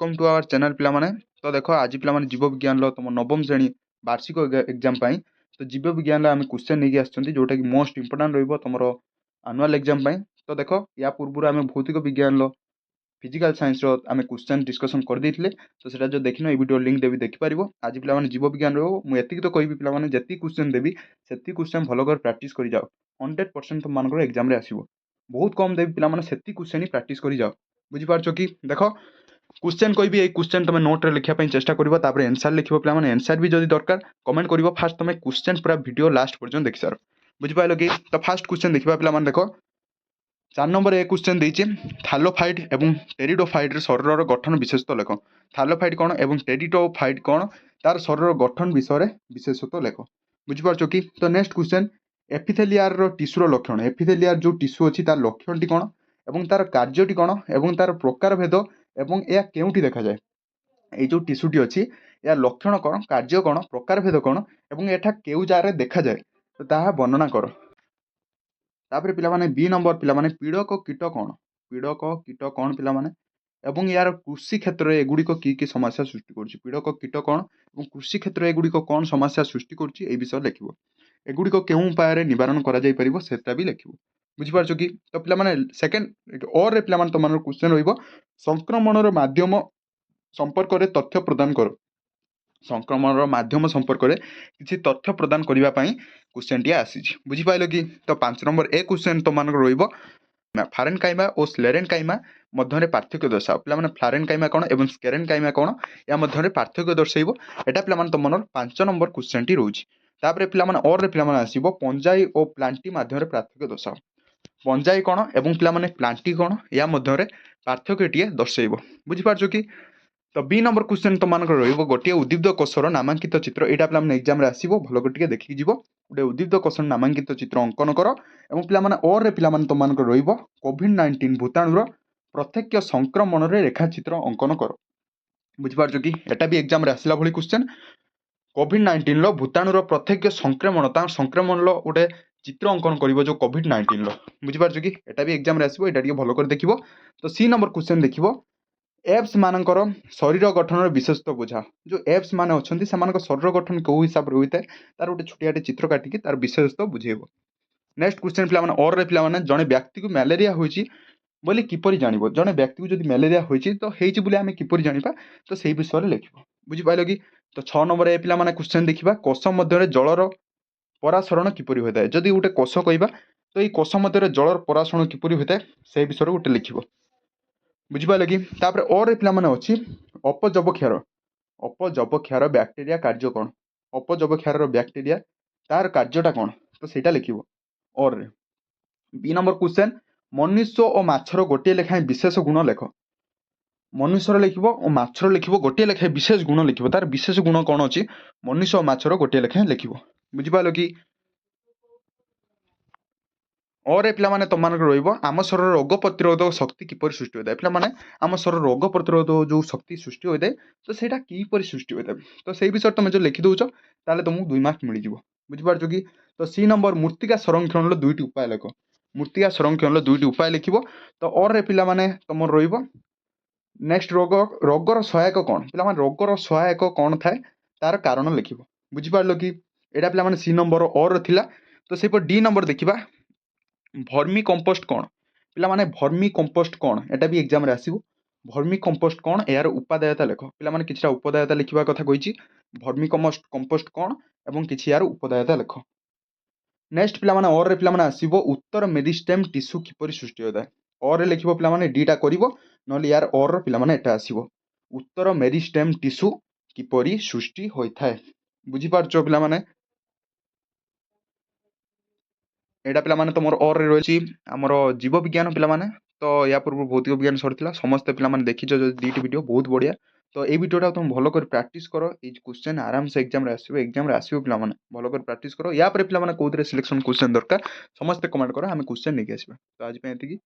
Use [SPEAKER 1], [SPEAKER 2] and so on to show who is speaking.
[SPEAKER 1] Welcome to our channel पिला माने। तो देखो आज पिला माने जीव विज्ञान लो तुम नवम श्रेणी वार्षिक एग्जाम पाई तो जीव विज्ञान आम क्वेश्चन नहीं आसुँच जोटा कि मोस्ट इंपोर्टाट रमर आनुआल एग्जाम पाई। तो देखो या पूर्व आम भौतिक विज्ञान लो फिजिकल साइंस आम क्वेश्चन डिस्कसन कर देते तो सेटा जो देखिन वीडियो लिंक देवी देखिपार। आज पिला माने जीव विज्ञान मुझे तो कहि पिला माने जी क्वेश्चन देवी से क्वेश्चन भल कर प्राक्ट कर जाओ 100% तुम मान एग्जाम आसो। बहुत कम देवी पिला माने से क्वेश्चन ही प्राक्ट कर जाओ। बुझीपार कि देख क्वेश्चन कोई क्वेश्चन तुम नोट रे लिखा चेष्टा कर एनसार लिख पे एनसार भी जब दरकार कमेंट कर फास्ट तुम क्वेश्चन पूरा वीडियो लास्ट पर्यटन देख सार। बुझिपाल कि तो फास्ट क्वेश्चन देखा पे देख 4 नंबर ए क्वेश्चन देती थालोफाइट एवं टेरिडोफाइट शरीर गठन विशेषता लेख। थालोफाइट कौन और टेरिडोफाइट कौन तार शरीर गठन विषय विशेषता लेख। बुझिपार कि तो नेक्स्ट क्वेश्चन एपिथेलियार टिश्यूर लक्षण एपिथेलियार जो टिश्यू अच्छी तार लक्षण टी कौन और तार कार्यटी कौन और तार प्रकार भेद एवं यह केउठी देखा जाए ये जो टिश्यूटी अच्छी या लक्षण कौन कार्य कौन प्रकार भेद कौन और एटा केउ जारे देखा जाए तो ताहा वर्णना कर। तापर पिला माने बी नंबर पिला माने पीड़क कीट कौन पिला माने एवं यार कृषि क्षेत्र में एगुड़िक की समस्या सृष्टि कर पीड़क कीट कौन और कृषि क्षेत्र में एगुड़िक कौन समस्या सृष्टि कर विषय लिख एगुड़िक केउं उपाय निवारण करा भी लिख। बुझिपार कि तो पे सेकेंड और पे तुम क्वेश्चन रंक्रमण मध्यम संपर्क में तथ्य प्रदान कर संक्रमण मध्यम संपर्क में किसी तथ्य प्रदान करने क्वेश्चन टी आसी। बुझिपाल कि तो 5 नंबर ए क्वेश्चन तुम रो फारेन काइमा और स्लेरेन काइमा मध्य पार्थक्य दर्शाओ। पे फ्लारेन काइमा कौन और स्केरेन काइमा कौन या मध्य पार्थक्य दर्शाइब एटा पे तुम 5 नंबर क्वेश्चन टी रोचे। तापर पे और पे आसो पंजाई और प्लांटी मध्य पार्थक्य दर्शाओ। पंजाई कौन और पे प्लांटी कौन या मध्य पार्थक्य टी दर्शाइब। बुझिपार कि तो बी नंबर क्वेश्चन तुम रोटे उद्दीप्त कोषर नामांकित चित्र यहाँ पे एग्जाम आसो भल कर देखिए जीव गोटे उद्दीप्त कोषर नामांकित चित्र अंकन कर और पे तुम कोविड-19 भूताणुर प्रत्यक्ष संक्रमण रेखाचित्र अंकन कर। बुझिपार कि एटा भी एग्जाम आसला भली क्वेश्चन कोविड-19 भूताणुर प्रत्यक्ष संक्रमण संक्रमण गोटे चित्र अंकन कर जो कोविड-19 बुझिपार कि एटा भी एग्जाम आसो ये भल कर देख। तो सी नंबर क्वेश्चन देख एप्स मानकर शरीर गठन विशेषता बुझा जो एप्स मान अच्छा से शरीर गठन कौ हिसाब से होता है तार गोटे छोटिया चित्र काटिकी तार विशेषता बुझेब। नेक्स्ट क्वेश्चन पे और पे जड़े व्यक्ति को मैलेरिया होती बोली किपर जान जड़े व्यक्ति को जब मैलेरिया होती तो होती आम किपर जाना तो से विषय में लिख। बुझिपाल कि तो 6 नंबर ए पे क्वेश्चन देखा कोष मध्य जलर परासरण किपर होता है जदि गोटे कोष कहवा तो ये कोष मध्य जलर परासरण किपर होता है से विषय गोटे लिख। बुझिपाल कि तापर और पे अच्छी अपजब क्षार बैक्टेरिया कार्य कौन अपजब क्षार बैक्टेरिया तार कार्यटा कौन तो सहीटा लिख। और बी नंबर क्वेश्चन मनुष्य और माछर गोटे लेखाएं विशेष गुण लेख। मनुष्यर लिख और माछर लिख गोटे लेखाएं विशेष गुण लिख तार विशेष गुण कौन अच्छी मनुष्य और माछर गोटे लेखाएं लिख। बुझिपाल कि और पे तुम आम शरीर रोग प्रतिरोधक शक्ति किपर सृष्टि होता है। पे आम शरीर रोग प्रतिरोधक जो शक्ति सृष्टि होता है तो सहीटा किपर सृष्टि होता है तो से विषय तुम जो लिखिदौच ताले तुमको 2 मार्क मिल जाव। बुझिपार कि तो सी नंबर मृत्तिका संरक्षण 2टी उपाय लिख मृत्तिका संरक्षण 2टी उपाय लिख। तो और पे तुम नेक्स्ट रोगर सहायक कौन पे रोगर सहायक कौन थाए तार कारण लिख। बुझिपार कि यहाँ पे सी नंबर और थिला तो से डी नंबर देखा भर्मी कंपोस्ट कौन पे भर्मी कंपोस्ट कौन एटा भी एग्जाम आसो भर्मी कंपोस्ट कौन यार उपादायता लेख पे कि उपादायता लिखा कथा कही भर्मी कंपोस्ट कौन और कि यार उपादायता लेख। नेक्स्ट पे और पे आसो उत्तर मेरिस्टेम टिश्यू किपर सृष्टि होता है और लिख पे डीटा कर ना यार और पे एटा आसो उत्तर मेरिस्टेम टिश्यू किपर सृष्टि होता है। बुझिपार पे एटा पे तुम और रही आमर जीव विज्ञान पे तो या पूर्व भौतिक विज्ञान सर समस्त पे देखी जो 2टी वीडियो बहुत बढ़िया तो ये वीडियोटा तुम भल कर प्राक्ट कर ये क्वेश्चन आराम से एग्जाम आसो पे भल कर प्राक्ट कर या पे कौन सिलेक्शन क्वेश्चन दरकार समस्त कमेंट कर आम क्वेश्चन नहीं आसवा। तो आज ये